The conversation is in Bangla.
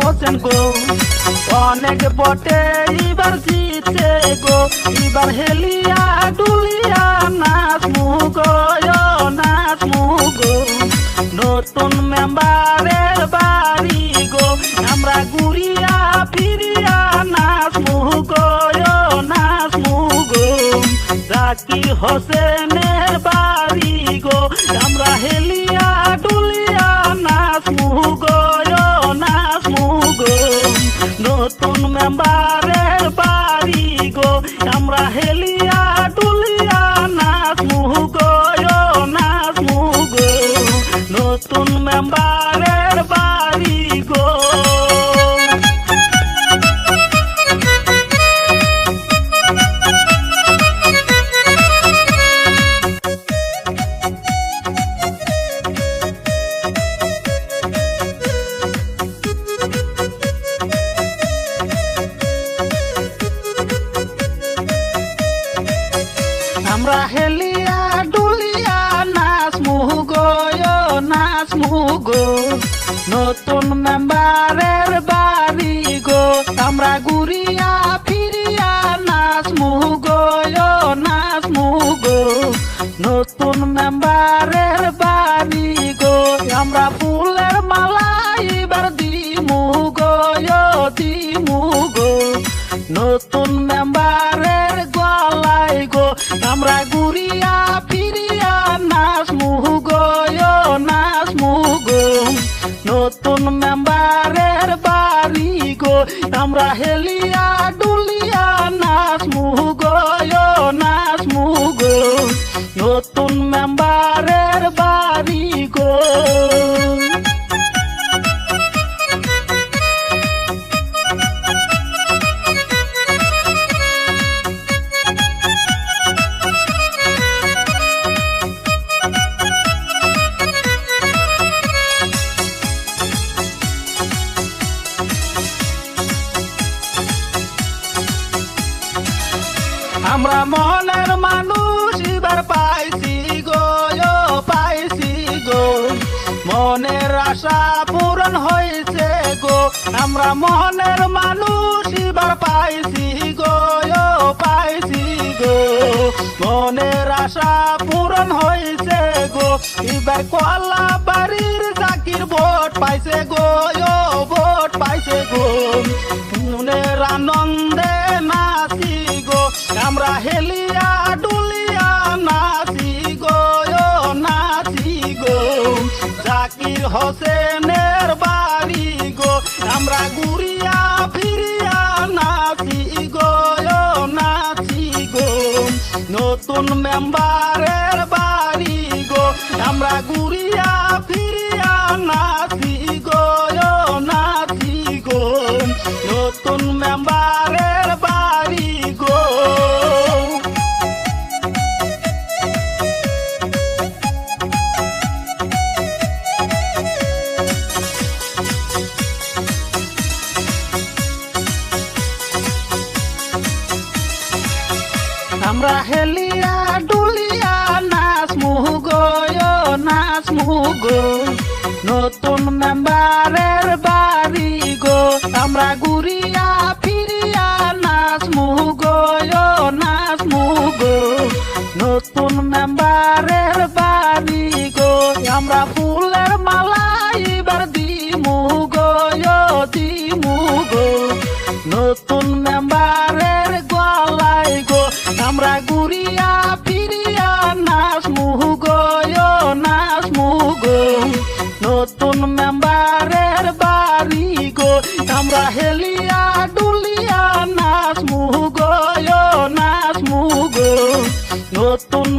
হোসেন গো অনেক বটে এবার জিতছে গো এবার হেলিয়া ডুলিয়া নাচমু গো নাচমু গো নতুন মেম্বারের বাড়ি গো আমরা ঘুরিয়া ফিরিয়া নাচমু গো নাচমু গো জাকির হোসেনের বাড়ি গো আমরা হেলিয়া ডুলিয়া নাচমু গো নাচমু গো নতুন মেম্বারের বাড়ি গো আমরা হেলিয়া ডুলিয়া নাচমু গো নাচমু গো নতুন মেম্বারের বাড়ি গো আমরা হেলিয়া ডুলিয়া নাচমু গো নাচমু গো নতুন মেম্বারের বাড়ি গো আমরা ঘুরিয়া ফিরিয়া নাচমু গো নাচমু গো নতুন মেম্বারের বাড়ি গো আমরা ফুলের মালা এবার দিমু গো দিমু গো নতুন মেম্বারের গলায় গো আমরা ঘুরিয়া ফিরিয়া নাচমু গো নাচমু গো নতুন মেম্বারের বাড়ি গো আমরা হেলিয়া ডুলিয়া নাচমু গো নাচমু গো নতুন মেম্বারের বাড়ি গো আমরা মনের মানুষ এবার পাইছি গো পাইছি গো মনের আশা পূরণ হয়েছে গো আমরা মনের মানুষ এবার পাইছি গো পাইছি গো মনের আশা পূরণ হয়েছে গো এবার কলা বাড়ির জাকির ভোট পাইছে গো ভোট পাইছে গো মনের আনন্দে নাচি গো আমরা হেলিয়া ডুলিয়া নাচি গো নাচি গো জাকির হোসেনের বাড়ি গো আমরা ঘুরিয়া ফিরিয়া নাচি গো নাচি গো নতুন মেম্বারের বাড়ি গো আমরা ঘুরিয়া ফিরিয়া নাচি গো নাচি গো নতুন মেম্বারের বাড়ি গো আমরা হেলিয়া ডুলিয়া নাচমু গো নাচমু গো নতুন মেম্বারের বাড়ি গো আমরা ঘুরিয়া ফিরিয়া নাচমু গো নাচমু গো নতুন মেম্বারের বাড়ি গো আমরা ফুলের মালা এবার দিমু গো দিমু গো নতুন মেম্বারের গলায় গো আমরা ঘুরিয়া ফিরিয়া নাচমু গো নাচমু গো নতুন মেম্বারের বাড়ি গো আমরা হেলিয়া ডুলিয়া নাচমু গো নাচমু গো নতুন